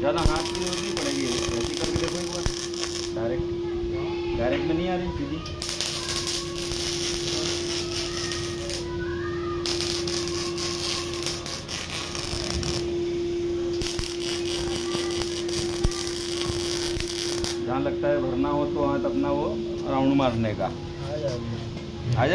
ज़्यादा हाथ की जरूरत नहीं पड़ेगी, ऐसी करके देखो एक बार। डायरेक्ट डायरेक्ट में नहीं आ रही सीधी। जहाँ लगता है भरना हो तो हाथ अपना वो राउंड मारने का।